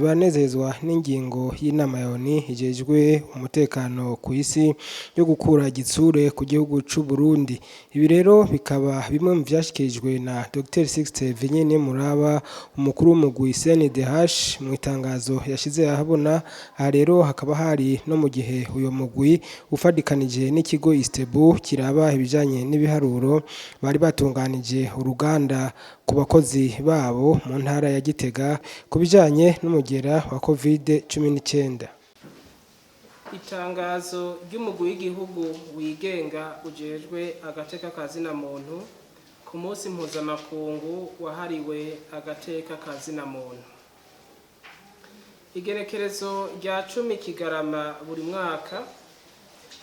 Banezezwa n'ingingo y'inama ya ONU ijejwe umutekano ku isi yo gukura igitsure ku gihugu c'u Burundi. Ibi rero bikaba bimwe mu vyashikirijwe na Dr Sixte Muraba, umukuru w'umugwi CNDH mu itangazo yashize ahabona. Aha rero hakaba hari no mu gihe uyo mugwi ufadikanije n'ikigo Istebu kiraba ibijanye n'ibiharuro bari batunganije uruganda ku bakozi babo mu ntara ya Gitega ku bijanye n'umugera wa COVID-19. Itangazo ry'umugwi w'igihugu wigenga ujejwe agateka kazina muntu ku munsi mpuzamakungu wahariwe agateka kazina muntu. Igenekerezo rya 10 Kigarama buri mwaka,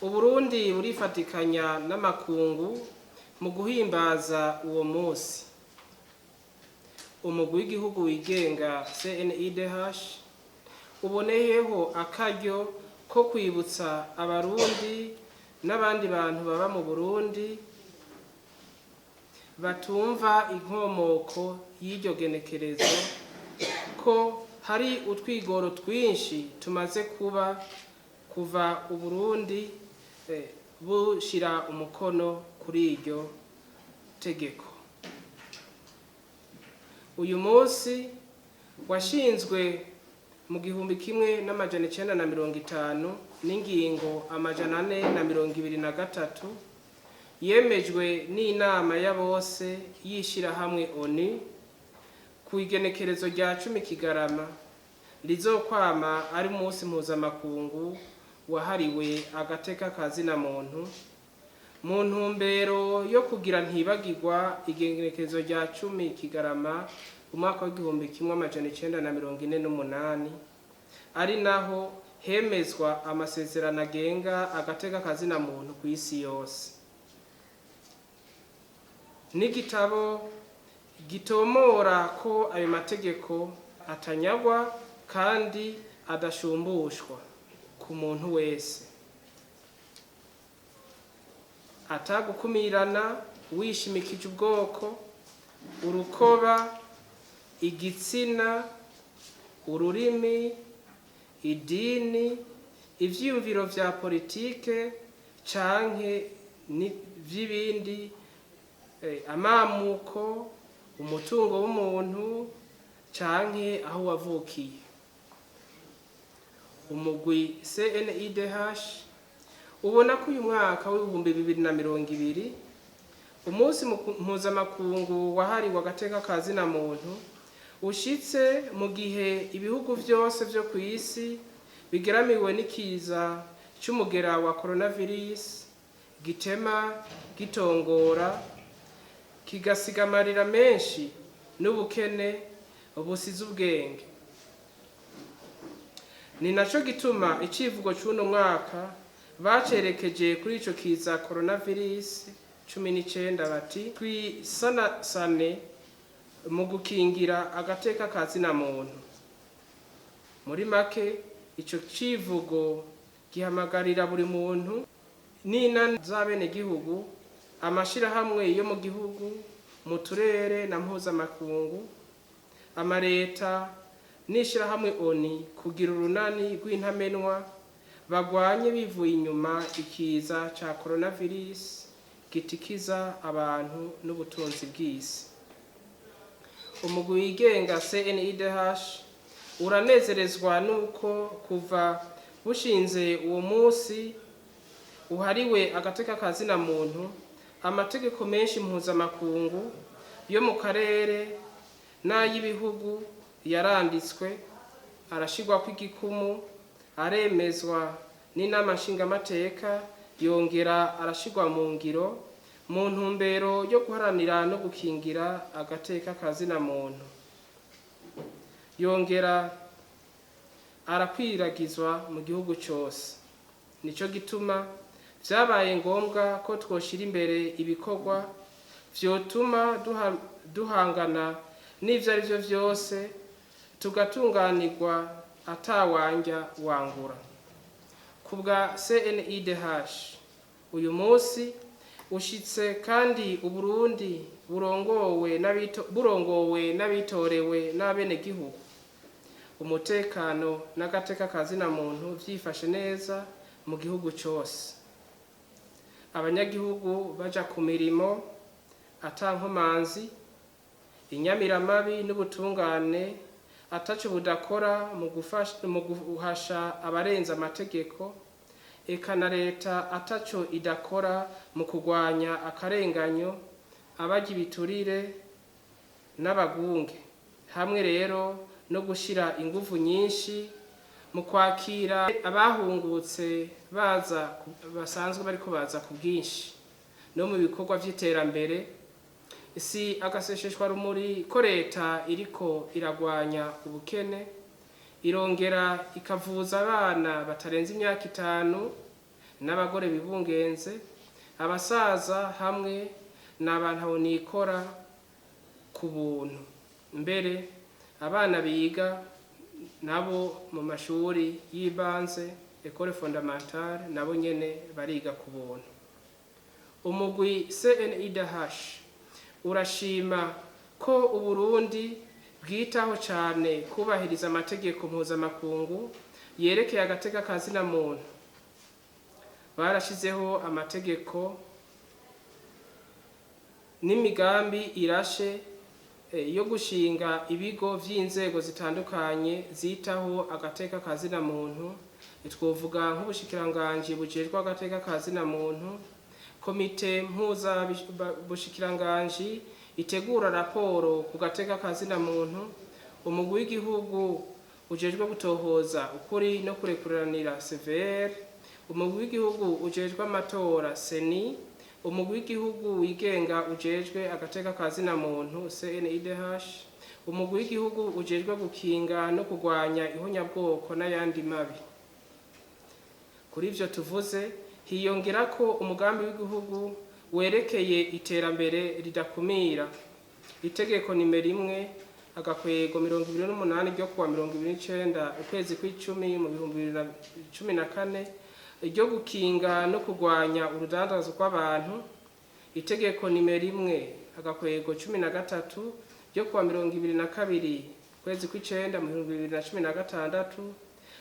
Uburundi burifatikanya n'amakungu mu guhimbaza uwo munsi. Umugwi w'igihugu wigenga CNIDH uboneyeho akaryo ko kwibutsa abarundi n'abandi bantu baba mu Burundi batumva inkomoko y'iryo genekerezo ko hari utwigoro twinshi tumaze kuva Uburundi bushira umukono kuri iryo tegeko. Uyu munsi washinzwe mu 1950 n'ingingo 423 yemejwe n'inama ya bose yishira hamwe ONU ku igenekerezo rya 10 Kigarama rizokwama ari umunsi mpuzamakungu wahariwe agateka kazina muntu, mu ntumbero yo kugira ntibagirwa igenekerezo rya 10 Kigarama umwaka wa 1948 ari naho hemezwa amasezerano agenga agateka kazina muntu ku isi yose. N'igitabo gitomora ko ayo mategeko atanyagwa kandi adashumbushwa ku muntu wese, atagukumirana wishimikije ubwoko, urukoba, igitsina, ururimi, idini, ivyiyumviro vya politike canke vy'ibindi, amamuko, umutungo w'umuntu canke aho wavukiye. Umugwi CNIDH ubona ko uyu mwaka w'2020 umunsi mpuzamakungu wahariwe agateka kazina muntu ushitse mu gihe ibihugu vyose vyo ku isi bigeramiwe n'ikiza c'umugera wa coronavirus gitema gitongora kigasigamarira menshi n'ubukene busize ubwenge. Ni naco gituma icivugo c'uno mwaka bacerekeje kuri ico kiza coronavirus 19 bati twisanasane mu gukingira agateka kazina muntu. Muri make ico civugo gihamagarira buri muntu n'inani z'abene gihugu, amashirahamwe yo mu gihugu, mu turere na mpuzamakungu, amareta n'ishirahamwe ONU kugira urunani rw'intamenwa bagwanye bivuye inyuma ikiza ca coronavirus gitikiza abantu n'ubutunzi bw'isi. Umugwi wigenga CNIDH uranezerezwa nuko kuva bushinze uwo munsi uhariwe agateka kazina muntu, amategeko menshi mpuzamakungu yo mu karere n'ay'ibihugu yaranditswe, arashigwa kw'igikumu, aremezwa n'inama nshingamateka, yongera arashigwa mu ngiro mu ntumbero yo guharanira no gukingira agateka kazina muntu. Yongera arakwiragizwa mu gihugu cyose. Nico gituma vyabaye ngombwa ko twoshira imbere ibikorwa vyotuma duhangana n'ivyo ari vyo vyose, tugatunganirwa atawanja wangura. Kubwa CNIDH uyu munsi ushitse kandi Uburundi burongowe n'abitorewe n'abene gihugu umutekano n'agateka kazina muntu vyifashe neza mu gihugu cyose, abanyagihugu baja ku mirimo atankomanzi, inyamiramabi n'ubutungane ataco budakora mu guhasha abarenza amategeko, eka na leta ataco idakora mu kugwanya akarenganyo, abarya ibiturire n'abagunge, hamwe rero no gushira inguvu nyinshi mu kwakira abahungutse basanzwe bariko baza ku bwinshi no mu bikorwa vy'iterambere. Si agasesheshwa rumuri ko leta iriko iragwanya ubukene, irongera ikavuza abana batarenze imyaka 5 n'abagore bibungenze, abasaza hamwe n'abantu nikora ku buntu. Mbere abana biga nabo mu mashuri yibanze école fondamentale nabo nyene bariga ku buntu. Umugwi CNIDH urashima ko Uburundi bwitaho cyane kubahiriza amategeko mpuzamakungu yerekeye agateka kazina muntu. Barashizeho amategeko n'imigambi irashe yo gushinga ibigo vy'inzego zitandukanye zitaho agateka kazina muntu. Twovuga nk'ubushikiranganji bujejwe agateka kazina muntu, komite mpuza bushikiranganji itegura raporo ku gateka kazina muntu, umugwi w'igihugu ujejwe gutohoza ukuri no kurekuranira CVR, umugwi w'igihugu ujejwe amatora CENI, umugwi w'igihugu wigenga ujejwe agateka kazina muntu CNIDH, umugwi w'igihugu ujejwe gukinga no kugwanya ihonyabwoko n'ayandi mabi. Kuri ivyo tuvuze hiyongera ko umugambi w'igihugu werekeye iterambere ridakumira, itegeko nimero 1 agakwego 28 ryo kuwa 29 ukwezi kw'icumi mu 2014 ryo gukinga no kugwanya urudandazo rw'abantu, itegeko nimero 1 agakwego 13 ryo kuwa 22 ukwezi kw'icenda mu 2016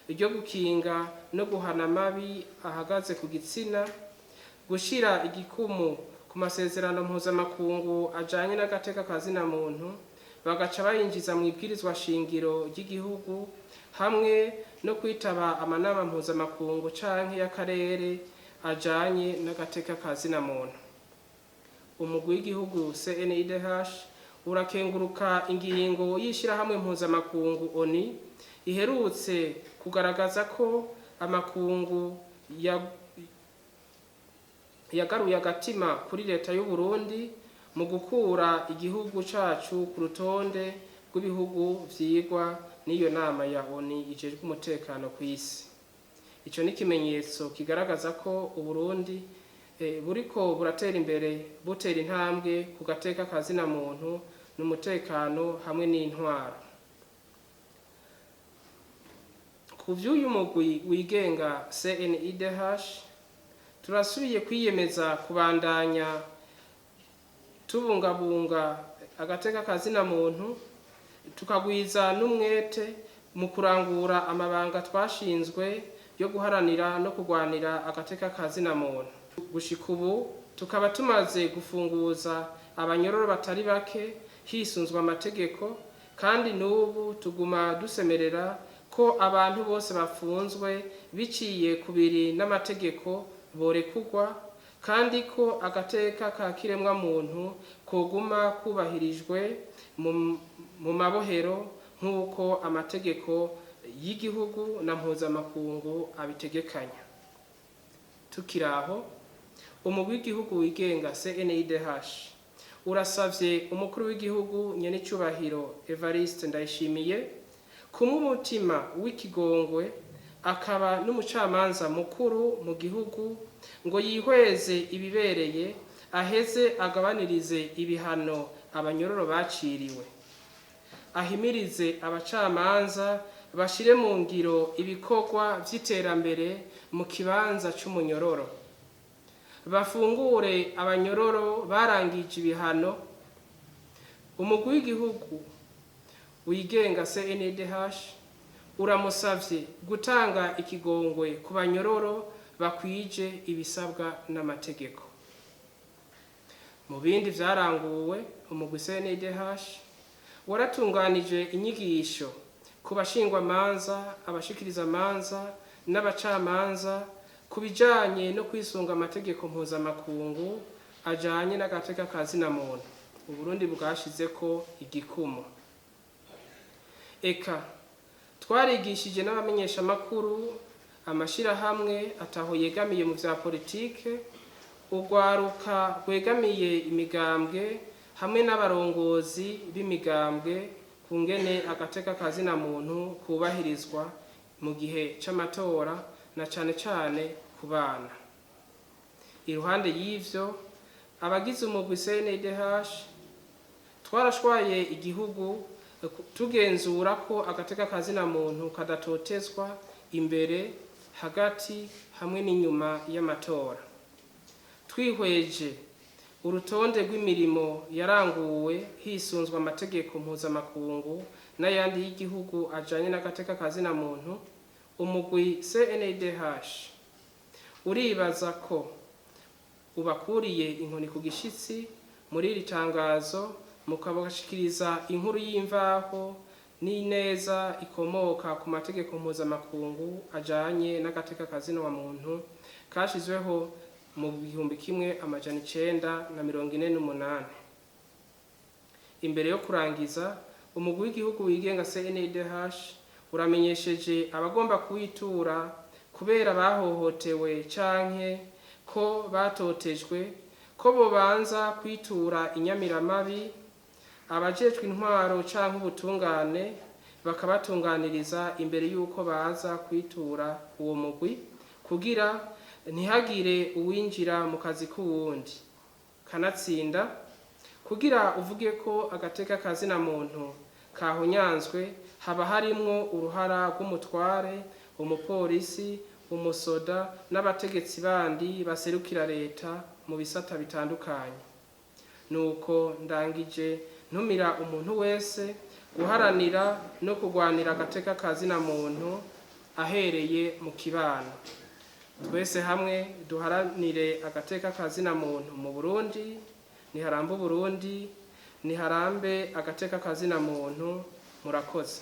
ryo gukinga no guhana amabi ahagaze ku gitsina, gushira igikumu ku masezerano mpuzamakungu ajanye n'agateka kazina muntu, bagaca bayinjiza mu ibwirizwa shingiro ry'igihugu, hamwe no kwitaba amanama mpuzamakungu canke y'akarere ajanye n'agateka kazina muntu. Umugwi w'igihugu CNIDH urakenguruka ingingo y'ishirahamwe mpuzamakungu ONU iherutse kugaragaza ko amakungu yagaruye agatima kuri leta y'u Burundi mu gukura igihugu cacu ku rutonde rw'ibihugu vyigwa n'iyo nama ya ONU ijejwe umutekano ku isi. Ico ni ikimenyetso kigaragaza ko Uburundi buriko buratera imbere, butera intambwe ku gateka kazina muntu n'umutekano hamwe n'intwaro. Ku vy'uyu mugwi wigenga CNIDH turasubiye kwiyemeza kubandanya tubungabunga agateka kazina muntu, tukagwiza n'umwete mu kurangura amabanga twashinzwe yo guharanira no kugwanira agateka kazina muntu. Gushika ubu tukaba tumaze gufunguza abanyororo batari bake hisunzwe amategeko, kandi n'ubu tuguma dusemerera ko abantu bose bafunzwe biciye kubiri n'amategeko borekugwa, kandi ko agateka ka kiremwa muntu koguma kubahirijwe mu mabohero nk'uko amategeko y'igihugu na mpuzamakungu abitegekanya. Tukiraho, umugwi w'igihugu wigenga CNIDH urasavye umukuru w'igihugu nyenicubahiro Evariste Ndayishimiye kumwe umutima w'ikigongwe, akaba n'umucamanza mukuru mu gihugu, ngo yihweze ibibereye, aheze agabanirize ibihano abanyororo baciriwe, ahimirize abacamanza bashire mu ngiro ibikorwa vy'iterambere mu kibanza c'umunyororo, bafungure abanyororo barangije ibihano. Umugwi w'igihugu wigenga CNIDH uramusavye gutanga ikigongwe ku banyororo bakwije ibisabwa n'amategeko. Mu bindi vyaranguwe, umugwi CNDH waratunganije inyigisho ku bashingwamanza, abashikirizamanza n'abacamanza ku bijanye no kwisunga amategeko mpuzamakungu ajanye n'agateka ka zina muntu. Uburundi bwashizeko igikumu. Eka twarigishije n'abamenyeshamakuru, amashirahamwe ataho yegamiye mu vya politike, urwaruka rwegamiye imigambwe hamwe n'abarongozi b'imigambwe kungene agateka ka zina muntu kubahirizwa mu gihe c'amatora na cane cane ku bana. Iruhande y'ivyo, abagize umugwi CNDH twarashwaye igihugu tugenzura ko agateka ka zina muntu kadatotezwa imbere, hagati hamwe n'inyuma y'amatora. Twihweje urutonde rw'imirimo yaranguwe hisunzwe amategeko mpuzamakungu n'ayandi y'igihugu ajanye n'agateka ka zina muntu, umugwi CNDH uribaza ko ubakuriye inkoni ku gishitsi muri iri tangazo, mukabashikiriza inkuru y'imvaho n'ineza ikomoka ku mategeko mpuzamakungu ajanye n'agateka ka zina wa muntu kashizweho mu 1948. Imbere yo kurangiza, umugwi w'igihugu wigenga CNDH uramenyesheje abagomba kuwitura kubera bahohotewe canke ko batotejwe ko bobanza kwitura inyamiramabi, abajejwe intwaro canke ubutungane bakabatunganiriza imbere yuko baza kwitura uwo mugwi, kugira ntihagire uwinjira mu kazi k'uwundi. Kanatsinda, kugira uvuge ko agateka ka zina muntu kahonyanzwe, haba harimwo uruhara rw'umutware, umupolisi, umusoda n'abategetsi bandi baserukira leta mu bisata bitandukanye. Nuko ndangije ntumira umuntu wese guharanira no kugwanira agateka ka zina muntu ahereye mu kibano. Twese hamwe duharanire agateka ka zina muntu mu Burundi. Niharambe Burundi, niharambe agateka ka zina muntu. Murakoze.